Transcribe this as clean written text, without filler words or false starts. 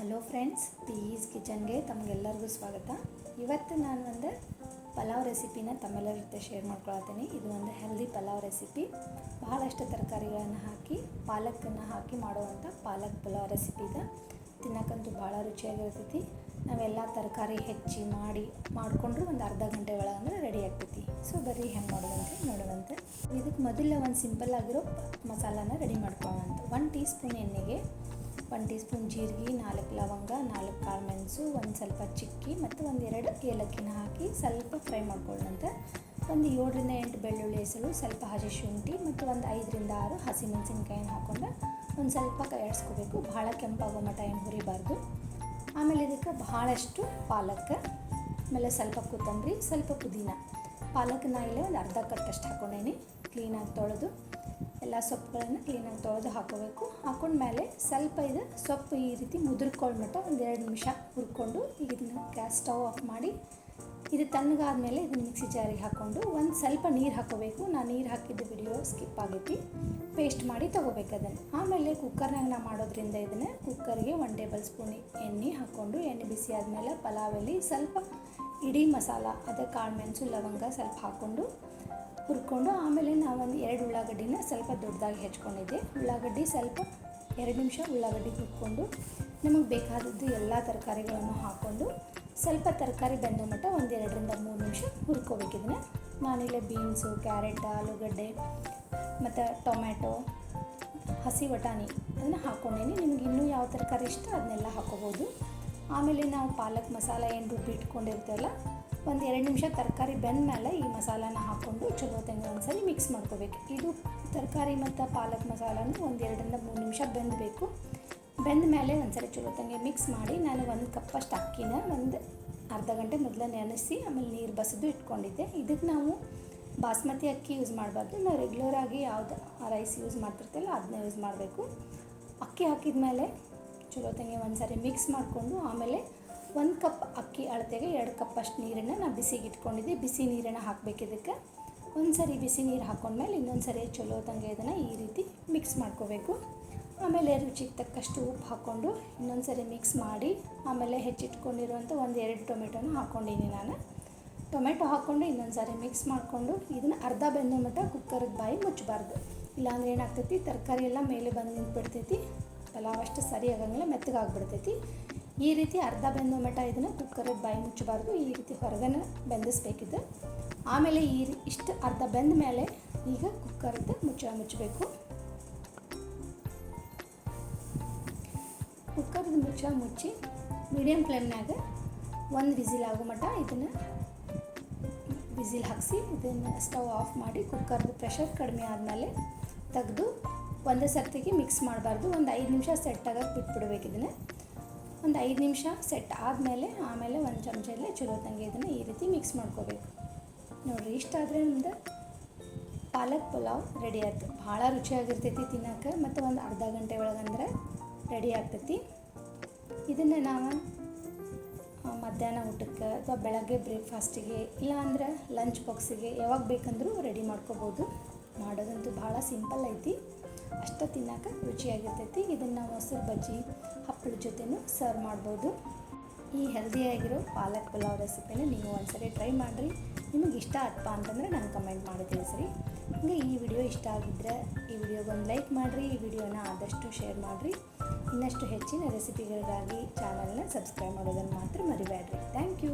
Hello friends, piece ಕಿಚನ್ಗೆ ತಮಗೆಲ್ಲರಿಗೂ ಸ್ವಾಗತ. ಇವತ್ತು ನಾನು ಒಂದು ಪಲಾವ್ ರೆಸಿಪಿನ ತಮ್ಮೆಲ್ಲರ ಜೊತೆ ಶೇರ್ ಮಾಡ್ಕೊಳ್ತೀನಿ. ಇದು ಒಂದು ಹೆಲ್ದಿ ಪಲಾವ್ ರೆಸಿಪಿ. ಬಹಳಷ್ಟು ತರಕಾರಿಗಳನ್ನು ಹಾಕಿ ಪಾಲಕನ್ನು ಹಾಕಿ ಮಾಡುವಂಥ ಪಾಲಕ್ ಪಲಾವ್ ರೆಸಿಪಿ ಇದೆ. ತಿನ್ನಕ್ಕಂತೂ ಭಾಳ ರುಚಿಯಾಗಿರ್ತೈತಿ. ನಾವೆಲ್ಲ ತರಕಾರಿ ಹೆಚ್ಚಿ ಮಾಡಿಕೊಂಡ್ರು ಒಂದು ಅರ್ಧ ಗಂಟೆ ಒಳಗಂದ್ರೆ ರೆಡಿ ಆಗ್ತೈತಿ. ಸೊ ಬರೀ ಹೆಂಗೆ ಮಾಡೋದಂತೆ ನೋಡುವಂತೆ. ಇದಕ್ಕೆ ಮೊದಲೇ ಒಂದು ಸಿಂಪಲ್ ಆಗಿರೋ ಮಸಾಲಾನ ರೆಡಿ ಮಾಡ್ಕೊಳ್ಳೋಂಥ 1 ಟೀ ಸ್ಪೂನ್ ಎಣ್ಣೆಗೆ 1 ಟೀ ಸ್ಪೂನ್ ಜೀರಿಗೆ, 4 ಲವಂಗ, 4 ಕಾಳು ಮೆಣಸು, ಒಂದು ಸ್ವಲ್ಪ ಚಿಕ್ಕಿ ಮತ್ತು 1-2 ಏಲಕ್ಕಿನ ಹಾಕಿ ಸ್ವಲ್ಪ ಫ್ರೈ ಮಾಡ್ಕೊಳ್ಳೋಂಥ. ಒಂದು 7-8 ಬೆಳ್ಳುಳ್ಳಿ ಹೆಸರು, ಸ್ವಲ್ಪ ಹಸಿ ಶುಂಠಿ ಮತ್ತು ಒಂದು 5-6 ಹಸಿಮೆಣಸಿನ್ಕಾಯಿನ ಹಾಕ್ಕೊಂಡು ಒಂದು ಸ್ವಲ್ಪ ಕೈಯಾಡಿಸ್ಕೋಬೇಕು. ಭಾಳ ಕೆಂಪಾಗೋ ಮಟ್ಟ ಏನು ಹುರಿಬಾರ್ದು. ಆಮೇಲೆ ಇದಕ್ಕೆ ಬಹಳಷ್ಟು ಪಾಲಕ್, ಆಮೇಲೆ ಸ್ವಲ್ಪ ಕೊತ್ತಂಬರಿ, ಸ್ವಲ್ಪ ಪುದೀನ. ಪಾಲಕ್ನ ಇಲ್ಲೇ ಒಂದು ಅರ್ಧ ಕಟ್ಟಷ್ಟು ಹಾಕ್ಕೊಂಡೇನಿ. ಕ್ಲೀನಾಗಿ ತೊಳೆದು ಎಲ್ಲ ಸೊಪ್ಪುಗಳನ್ನು ಕ್ಲೀನಾಗಿ ತೊಳೆದು ಹಾಕೋಬೇಕು. ಹಾಕೊಂಡ್ಮೇಲೆ ಸ್ವಲ್ಪ ಇದು ಸೊಪ್ಪು ಈ ರೀತಿ ಮುದುರ್ಕೊಳ್ಳ್ಬಿಟ್ಟು ಒಂದು 2 ನಿಮಿಷ ಹುರ್ಕೊಂಡು ಈಗ ಇದನ್ನು ಗ್ಯಾಸ್ ಸ್ಟವ್ ಆಫ್ ಮಾಡಿ ಇದು ತಣ್ಣಗಾದ್ಮೇಲೆ ಇದನ್ನು ಮಿಕ್ಸಿ ಜಾರಿಗೆ ಹಾಕ್ಕೊಂಡು ಒಂದು ಸ್ವಲ್ಪ ನೀರು ಹಾಕೋಬೇಕು. ನಾನು ನೀರು ಹಾಕಿದ್ದು ವಿಡಿಯೋ ಸ್ಕಿಪ್ ಆಗೈತಿ. ಪೇಸ್ಟ್ ಮಾಡಿ ತೊಗೋಬೇಕು ಅದನ್ನು. ಆಮೇಲೆ ಕುಕ್ಕರ್ನಾಗ ನಾವು ಮಾಡೋದ್ರಿಂದ ಇದನ್ನು ಕುಕ್ಕರ್ಗೆ 1 ಟೇಬಲ್ ಸ್ಪೂನ್ ಎಣ್ಣೆ ಹಾಕ್ಕೊಂಡು ಎಣ್ಣೆ ಬಿಸಿ ಆದಮೇಲೆ ಪಲಾವ್ ಎಲೆ ಸ್ವಲ್ಪ ಇಡೀ ಮಸಾಲ ಅದೇ ಕಾಳು ಮೆಣಸು ಲವಂಗ ಸ್ವಲ್ಪ ಹಾಕ್ಕೊಂಡು ಹುರ್ಕೊಂಡು ಆಮೇಲೆ ನಾವೊಂದು 2 ಉಳ್ಳಾಗಡ್ಡಿನ ಸ್ವಲ್ಪ ದೊಡ್ಡದಾಗಿ ಹೆಚ್ಕೊಂಡಿದ್ದೆ. ಉಳ್ಳಾಗಡ್ಡಿ ಸ್ವಲ್ಪ 2 ನಿಮಿಷ ಉಳ್ಳಾಗಡ್ಡಿ ಹುರ್ಕೊಂಡು ನಮಗೆ ಬೇಕಾದದ್ದು ಎಲ್ಲ ತರಕಾರಿಗಳನ್ನು ಹಾಕ್ಕೊಂಡು ಸ್ವಲ್ಪ ತರಕಾರಿ ಬೆಂದೋ ಮಟ್ಟ ಒಂದು 2-3 ನಿಮಿಷ ಹುರ್ಕೋಬೇಕು. ಇದನ್ನು ನಾನಿಲ್ಲೇ ಬೀನ್ಸು, ಕ್ಯಾರೆಟ್, ಆಲೂಗಡ್ಡೆ ಮತ್ತು ಟೊಮ್ಯಾಟೊ, ಹಸಿ ಬಟಾಣಿ ಅದನ್ನು ಹಾಕ್ಕೊಂಡೇನಿ. ನಿಮ್ಗೆ ಇನ್ನೂ ಯಾವ ತರಕಾರಿ ಇಷ್ಟ ಅದನ್ನೆಲ್ಲ ಹಾಕೋಬೋದು. ಆಮೇಲೆ ನಾವು ಪಾಲಕ್ ಮಸಾಲ ಏನು ರುಬ್ಬಿ ಇಟ್ಕೊಂಡಿರ್ತೇವಲ್ಲ, ಒಂದು 2 ನಿಮಿಷ ತರಕಾರಿ ಬೆಂದ ಮೇಲೆ ಈ ಮಸಾಲಾನ ಹಾಕ್ಕೊಂಡು ಚಲೋ ತಂಗ ಒಂದ್ಸರಿ ಮಿಕ್ಸ್ ಮಾಡ್ಕೋಬೇಕು. ಇದು ತರಕಾರಿ ಮತ್ತು ಪಾಲಕ್ ಮಸಾಲನೂ ಒಂದು 2-3 ನಿಮಿಷ ಬೆಂದಬೇಕು. ಬೆಂದ ಮೇಲೆ ಒಂದ್ಸರಿ ಚಲೋ ತಂಗೆ ಮಿಕ್ಸ್ ಮಾಡಿ ನಾನು 1 ಕಪ್ಪಷ್ಟು ಅಕ್ಕಿನ ಒಂದು ಅರ್ಧ ಗಂಟೆ ಮೊದಲು ನೆನೆಸಿ ಆಮೇಲೆ ನೀರು ಬಸಿದು ಇಟ್ಕೊಂಡಿದ್ದೆ. ಇದಕ್ಕೆ ನಾವು ಬಾಸ್ಮತಿ ಅಕ್ಕಿ ಯೂಸ್ ಮಾಡಬಾರ್ದು. ನಾವು ರೆಗ್ಯುಲರಾಗಿ ಯಾವ್ದು ರೈಸ್ ಯೂಸ್ ಮಾಡ್ತಿರ್ತೀವಲ್ಲ ಅದನ್ನ ಯೂಸ್ ಮಾಡಬೇಕು. ಅಕ್ಕಿ ಹಾಕಿದ ಮೇಲೆ ಚಲೋ ತಂಗೆ ಒಂದ್ಸರಿ ಮಿಕ್ಸ್ ಮಾಡಿಕೊಂಡು ಆಮೇಲೆ 1 ಕಪ್ ಅಕ್ಕಿ ಅಳತೆಗೆ 2 ಕಪ್ಪಷ್ಟು ನೀರನ್ನು ನಾನು ಬಿಸಿಗೆ ಇಟ್ಕೊಂಡಿದ್ದೆ. ಬಿಸಿ ನೀರನ್ನು ಹಾಕಬೇಕು. ಇದಕ್ಕೆ ಒಂದು ಸರಿ ಬಿಸಿ ನೀರು ಹಾಕ್ಕೊಂಡ್ಮೇಲೆ ಇನ್ನೊಂದು ಸರಿ ಚಲೋ ತಂಗೆ ಇದನ್ನು ಈ ರೀತಿ ಮಿಕ್ಸ್ ಮಾಡ್ಕೋಬೇಕು. ಆಮೇಲೆ ರುಚಿಗೆ ತಕ್ಕಷ್ಟು ಉಪ್ಪು ಹಾಕ್ಕೊಂಡು ಇನ್ನೊಂದು ಸರಿ ಮಿಕ್ಸ್ ಮಾಡಿ ಆಮೇಲೆ ಹೆಚ್ಚಿಟ್ಕೊಂಡಿರುವಂಥ 1-2 ಟೊಮೆಟೊನ ಹಾಕ್ಕೊಂಡಿನಿ ನಾನು. ಟೊಮೆಟೊ ಹಾಕ್ಕೊಂಡು ಇನ್ನೊಂದು ಸಾರಿ ಮಿಕ್ಸ್ ಮಾಡಿಕೊಂಡು ಇದನ್ನು ಅರ್ಧ ಬೆಂದ ಮಟ್ಟ ಕುಕ್ಕರ್ಗೆ ಬಾಯಿ ಮುಚ್ಚಬಾರ್ದು. ಇಲ್ಲಾಂದ್ರೆ ಏನಾಗ್ತೈತಿ, ತರಕಾರಿ ಎಲ್ಲ ಮೇಲೆ ಬಂದು ನಿಂತ್ಬಿಡ್ತೈತಿ, ಪಲಾವ್ ಅಷ್ಟು ಸರಿ ಆಗಂಗಿಲ್ಲ, ಮೆತ್ತಗಾಗ್ಬಿಡ್ತೈತಿ. ಈ ರೀತಿ ಅರ್ಧ ಬೆಂದ ಮಟ್ಟ ಇದನ್ನು ಕುಕ್ಕರ್ಗೆ ಬಾಯಿ ಮುಚ್ಚಬಾರ್ದು. ಈ ರೀತಿ ಹೊರಗನ ಬೆಂದಿಸ್ಬೇಕಿದ್ದು. ಆಮೇಲೆ ಇಷ್ಟು ಅರ್ಧ ಬೆಂದ ಮೇಲೆ ಈಗ ಕುಕ್ಕರ್ದು ಮುಚ್ಚಬೇಕು. ಕುಕ್ಕರ್ದು ಮುಚ್ಚಿ ಮೀಡಿಯಮ್ ಫ್ಲೇಮ್ನಾಗ 1 ವಿಸಿಲ್ ಆಗೋ ಮಟ್ಟ ಇದನ್ನು ವಿಸಿಲ್ ಹಾಕಿಸಿ ಇದನ್ನು ಸ್ಟವ್ ಆಫ್ ಮಾಡಿ ಕುಕ್ಕರ್ದು ಪ್ರೆಷರ್ ಕಡಿಮೆ ಆದಮೇಲೆ ತೆಗೆದು ಒಂದೇ ಸರ್ತಿಗೆ ಮಿಕ್ಸ್ ಮಾಡಬಾರ್ದು. ಒಂದು 5 ನಿಮಿಷ ಸೆಟ್ ಆಗಕ್ಕೆ ಬಿಟ್ಬಿಡ್ಬೇಕು. ಇದನ್ನು ಒಂದು 5 ನಿಮಿಷ ಸೆಟ್ ಆದಮೇಲೆ ಆಮೇಲೆ ಒಂದು ಚಮಚಲ್ಲೇ ಚಲೋ ತಂಗೆ ಇದನ್ನು ಈ ರೀತಿ ಮಿಕ್ಸ್ ಮಾಡ್ಕೋಬೇಕು. ನೋಡಿರಿ, ಇಷ್ಟ ಆದರೆ ನಮ್ದು ಪಾಲಕ್ ಪಲಾವ್ ರೆಡಿ ಆಯ್ತು. ಭಾಳ ರುಚಿಯಾಗಿರ್ತೈತಿ ತಿನ್ನೋಕೆ ಮತ್ತು ಒಂದು ಅರ್ಧ ಗಂಟೆ ಒಳಗಂದ್ರೆ ರೆಡಿ ಆಗ್ತೈತಿ. ಇದನ್ನು ನಾವು ಮಧ್ಯಾಹ್ನ ಊಟಕ್ಕೆ ಅಥವಾ ಬೆಳಗ್ಗೆ ಬ್ರೇಕ್ಫಾಸ್ಟಿಗೆ ಇಲ್ಲ ಅಂದ್ರೆ ಲಂಚ್ ಬಾಕ್ಸಿಗೆ ಯಾವಾಗ ಬೇಕಂದ್ರೂ ರೆಡಿ ಮಾಡ್ಕೋಬೋದು. ಮಾಡೋದಂತೂ ಭಾಳ ಸಿಂಪಲ್ ಐತಿ, ಅಷ್ಟು ತಿನ್ನೋಕೆ ರುಚಿಯಾಗಿರ್ತೈತಿ. ಇದನ್ನು ನಾವು ಮೊಸರು ಬಜ್ಜಿ ಹಪ್ಪಳದ ಜೊತೆನೂ ಸರ್ವ್ ಮಾಡ್ಬೋದು. ಈ ಹೆಲ್ದಿಯಾಗಿರೋ ಪಾಲಕ್ ಪಲಾವ್ ರೆಸಿಪಿನ ನೀವು ಒಂದ್ಸರಿ ಟ್ರೈ ಮಾಡಿರಿ. ನಿಮಗೆ ಇಷ್ಟ ಆಯ್ತಪ್ಪ ಅಂತಂದರೆ ನಾನು ಕಮೆಂಟ್ ಮಾಡಿ ತಿಳಿಸ್ರಿ. ಹಂಗೆ ಈ ವಿಡಿಯೋ ಇಷ್ಟ ಆಗಿದ್ದರೆ ಈ ವಿಡಿಯೋಗೊಂದು ಲೈಕ್ ಮಾಡಿರಿ. ಈ ವಿಡಿಯೋನ ಆದಷ್ಟು ಶೇರ್ ಮಾಡಿರಿ. ಇನ್ನಷ್ಟು ಹೆಚ್ಚಿನ ರೆಸಿಪಿಗಳಿಗಾಗಿ ಚಾನಲ್ನ ಸಬ್ಸ್ಕ್ರೈಬ್ ಮಾಡೋದನ್ನು ಮಾತ್ರ ಮರಿಬೇಡ್ರಿ. Thank you.